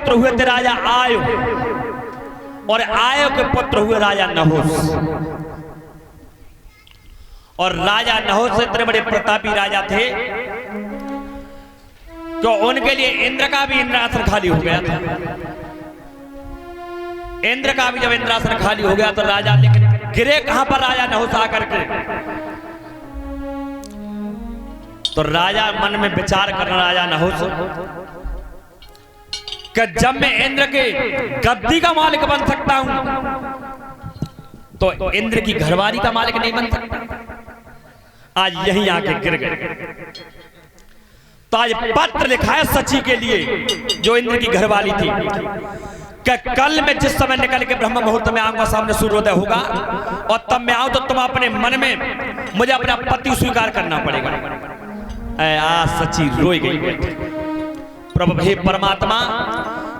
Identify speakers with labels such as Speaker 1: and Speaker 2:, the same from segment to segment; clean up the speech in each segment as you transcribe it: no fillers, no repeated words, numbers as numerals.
Speaker 1: पुत्र हुए थे राजा आयो, और आयो के पुत्र हुए राजा नहुस। और राजा नहुस इतने बड़े प्रतापी राजा थे तो उनके लिए इंद्र का भी इंद्रासन खाली हो गया था। इंद्र का भी जब इंद्रासन खाली हो गया तो राजा, लेकिन गिरे कहां पर राजा नहुस आकर के, तो राजा मन में विचार करना राजा नहुस कि जब मैं इंद्र के गद्दी का मालिक बन सकता हूं तो इंद्र की घरवाली का मालिक नहीं बन सकता। आज यहीं आके गिर गए। तो आज पत्र लिखा है सची के लिए जो इंद्र की घरवाली थी कि कल मैं जिस समय निकल के ब्रह्म मुहूर्त में आऊंगा, सामने सूर्योदय होगा, और तब मैं आऊं तो तुम अपने मन में मुझे अपना पति स्वीकार करना पड़ेगा। आज सची रोई गई। प्रभु हे परमात्मा,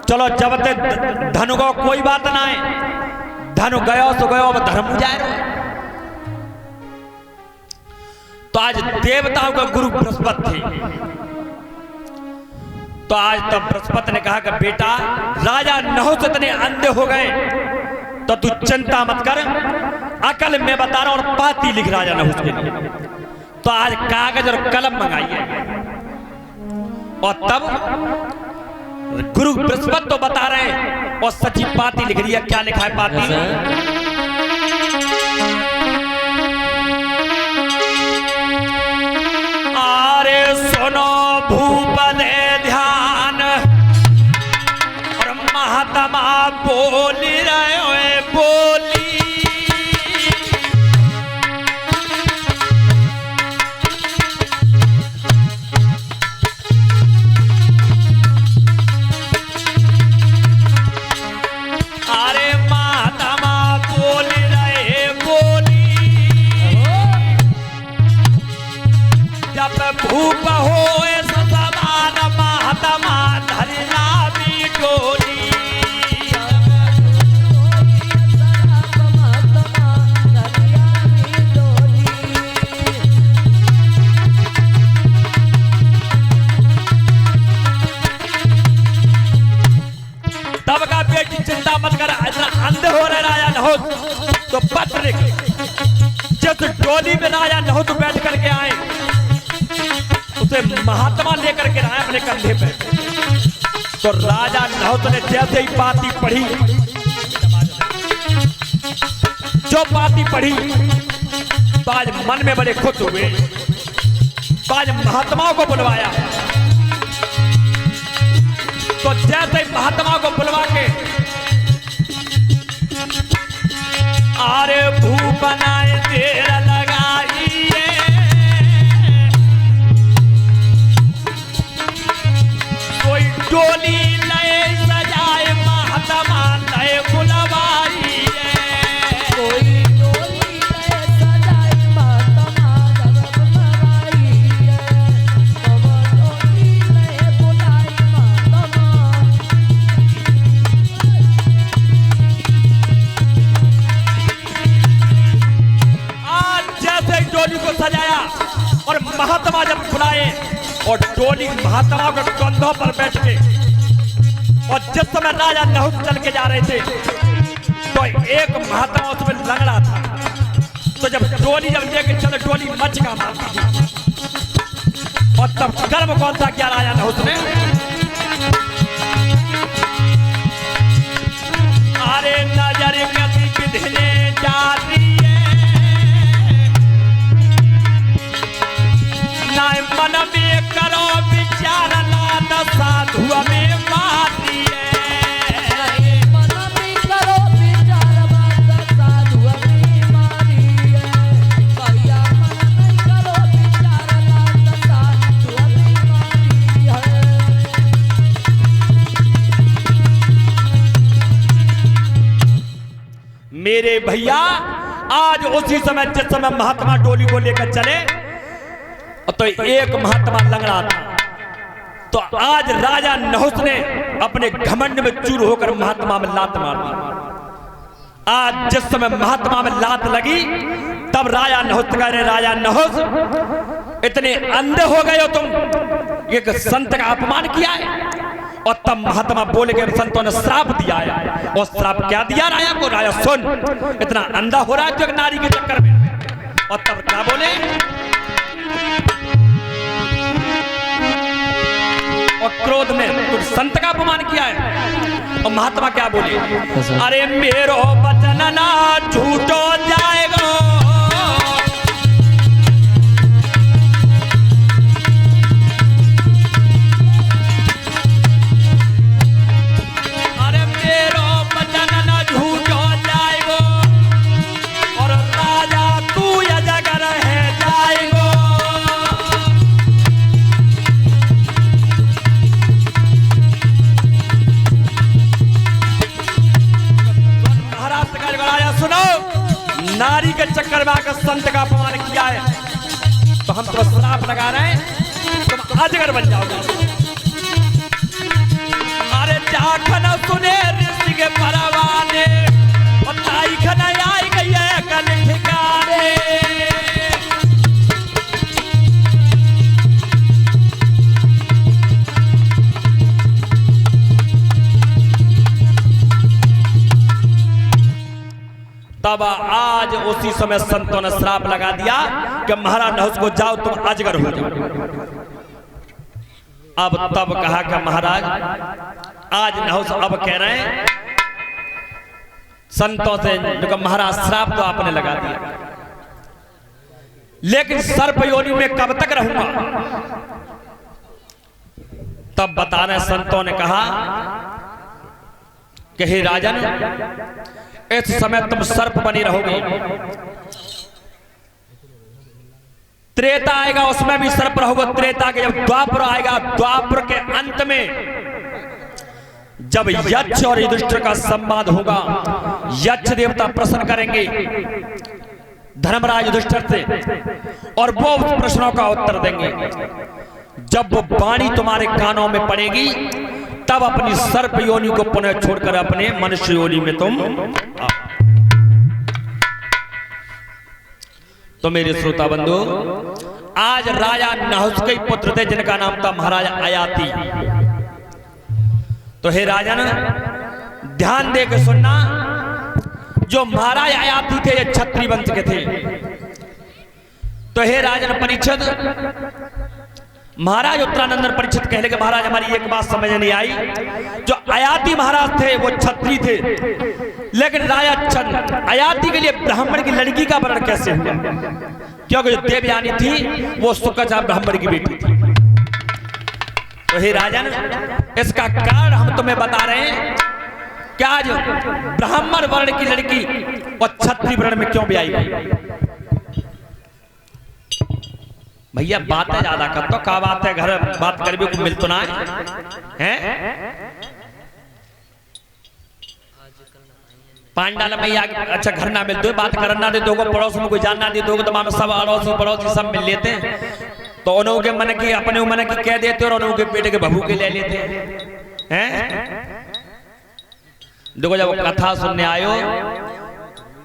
Speaker 1: चलो जब तक धनु को कोई बात ना है, धनु गयो तो गयो, अब धर्म जाए रहो। तो आज देवताओं का गुरु बृहस्पति थे। तो आज तब बृहस्पति ने कहा कि बेटा, राजा नहुस इतने अंधे हो गए तो तू चिंता मत कर, अकल मैं बता रहा हूं, और पाती लिख राजा नहुस के लिए। तो आज कागज और कलम मंगाइए। और तब गुरु बृहस्पति तो बता रहे हैं और सची पाती लिख रही है। क्या लिखा है पाती में? अरे सुनो भूपदे ध्यान, और महात्मा बोल रहे बोली, भूप हो समान महात्मा धरना भी डोली। तब का बेटी चिंता मत कर, अंधे हो रहे राजा नहुस। तो पत्र लिख, जिस डोली में राजा नहुस बैठ करके आए उसे महात्मा लेकर के आए अपने कंधे पे। तो राजा नहुस ने जैसे ही पाती पढ़ी, जो पाती पढ़ी, तो आज मन में बड़े खुश हुए। तो आज महात्माओं को बुलवाया। तो जैसे ही महात्मा को बुलवा के, अरे भूपनाए देर लगाई, डोली नए सजाए महात्मा नए बुलवाई, कोई डोली नए सजाए महात्मा बुलवाई, डोली नए बुलाई महात्मा। आज जैसे डोली को सजाया और महात्मा जब बुलाए, और डोली महात्मा के कंधों पर बैठ के, और जिस समय राजा नहुस चल के जा रहे थे तो एक महात्मा उसमें लंगड़ा था। तो जब डोली जब लेके चले, डोली मचका मारती थी। और तब कर्म कौन सा किया राजा नहुस ने? अरे नजर गति विधने जाती है, ना मन में करो विचार, ना साधु में बाती है, मन में करो विचार, साधु में मारी है, भैया मन में करो विचार, साधु में मारी है। मेरे भैया, आज उसी समय जिस समय महात्मा डोली को लेकर चले तो एक महात्मा लंगड़ा था। तो आज राजा नहुस ने अपने घमंड में चूर होकर महात्मा में लात मार दी। आज जिस समय महात्मा में लात लगी, तब राजा नहुस कह रहे, राजा नहुस इतने अंधे हो गए हो तुम, एक संत का अपमान किया है। और तब महात्मा बोले के संतों ने श्राप दिया है। और श्राप क्या दिया राजा को? राजा सुन, इतना अंधा हो रहा है तो एक नारी के चक्कर में। और तब क्या बोले? और क्रोध में तो संत का अपमान किया है। और महात्मा क्या बोले? अरे मेरो वचन ना झूठो जाएगा, अरे मेरो वचन ना झूठो जाएगा, और राजा तू अजगर है जाएगा। सुनो, नारी के चक्कर में आकर संत का अपमान किया है तो हम तो श्राप लगा रहे हैं, तुम अजगर बन जाओगे। अरे जाखन सुने ऋषि के परवाने, और ताई खन आई गई है कल ठिकाने। तब आज उसी समय संतों ने श्राप लगा दिया कि महाराज नहुस को जाओ तुम अजगर हो जाओ। अब तब कहा कि महाराज आज नहुस अब कह रहे हैं संतों से, जो महाराज श्राप तो आपने लगा दिया, लेकिन सर्प योनि में कब तक रहूंगा? तब बताने संतों ने कहा कि हे राजन, इस समय तुम सर्प बनी रहोगे, त्रेता आएगा उसमें भी सर्प रहोगे। त्रेता के जब द्वापर आएगा, द्वापर के अंत में जब यक्ष और युधिष्ठिर का संवाद होगा, यक्ष देवता प्रश्न करेंगे धर्मराज युधिष्ठिर से और वो प्रश्नों का उत्तर देंगे। जब वो वाणी तुम्हारे कानों में पड़ेगी तब अपनी सर्प योनि को पुनः छोड़कर अपने मनुष्य योनि में तुम तो मेरे श्रोता बंधु, आज राजा नहुस के पुत्र थे जिनका नाम था महाराज अयाति। तो हे राजन, ध्यान दे के सुनना, जो महाराज अयाति थे ये क्षत्रिय वंश के थे। तो हे राजन परीक्षित, महाराज उत्तरानंदन परीक्षित कहले कि महाराज हमारी एक बात समझ नहीं आई, जो अयाति महाराज थे वो क्षत्रिय थे, लेकिन राजा अयाति के लिए ब्राह्मण की लड़की का वर्ण कैसे हुआ? क्योंकि जो देवयानी थी वो सुकचा ब्राह्मण की बेटी थी। तो हे राजन, इसका कारण हम तुम्हें बता रहे हैं कि आज ब्राह्मण वर्ण की लड़की और क्षत्रिय वर्ण में क्यों भी आई गई? भैया बातें ज्यादा कर तो क्या बात है, घर बात कर भी कुछ मिल तो ना है? पांडाल मैया अच्छा घर ना मिलते, बात करना दे दोगे, पड़ोस में कोई जानना दे दोगे तो मामे सब अड़ोसी पड़ोसी सब मिल लेते हैं। तो उन्हों के मन की अपने मन की कह देते और उन्हों के पेट के भभू के ले लेते हैं। देखो जब कथा सुनने आयो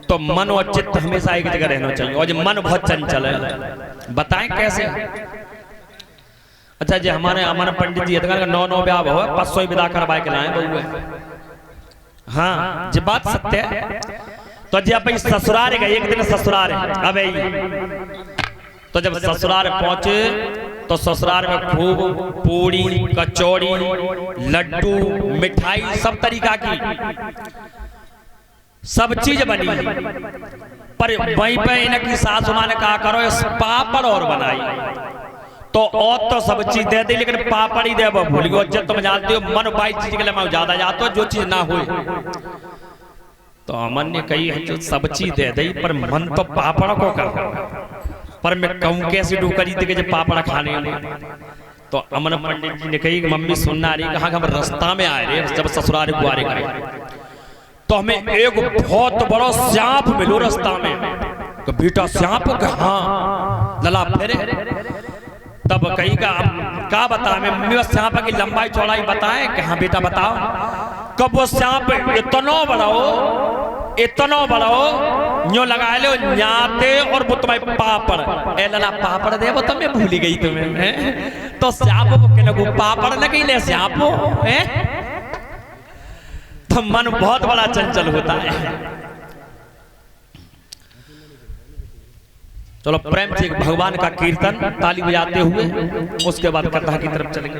Speaker 1: तो मन और चित्त हमेशा एक जगह रहना चाहिए, और जो मन बहुत चंचल है बताएं कैसे? अच्छा जी हमारे अमन पंडित जी का 9 ब्याह हो 500 विदा करवाए के लाए बहुए। हाँ जी बात सत्य है। तो जब भाई ससुराल गए, एक दिन ससुराल अब तो जब ससुराल पहुंचे तो ससुराल में खूब पूड़ी कचौड़ी लड्डू मिठाई सब तरीका की सब चीज बनी, पर वहीं पे इनकी सासु मां ने कहा करो इस पापड़ और बनाई। तो और तो सब चीज दे दी लेकिन पापड़ ही दे वो भूल गए। तुम जानते हो मन बाई चीज के लिए मैं ज्यादा जाता हूं जो चीज ना हो। तो अमन ने कही जो सब चीज दे दी पर मन तो पापड़ को कर, पर मैं कहूं कैसे डूकरी थे पापड़ खाने में। तो अमन पंडित जी ने कही मम्मी सुनना रही, कहा हम रास्ता में आए रहे जब ससुराल गुआरे करे तो हमें एक बहुत बड़ा सांप मिलो रास्ता में। तो बेटा सांप हाँ लला फेरे। तब कही का बता मैं मम्मी सांप की लंबाई चौड़ाई बताएं कि हाँ बेटा बताओ। कब वो सांप इतना बड़ा हो न्यो लगा लो न्याते और वो तुम्हें पापड़ ए लला पापड़ दे वो तुम्हें भूली गई तुम्हें हैं तो स्यापो के लगू पापड़ न ले स्यापो हैं तो मन बहुत बड़ा चंचल होता है। चलो प्रेम से भगवान का कीर्तन ताली बजाते हुए उसके बाद कथा की तरफ चलेंगे।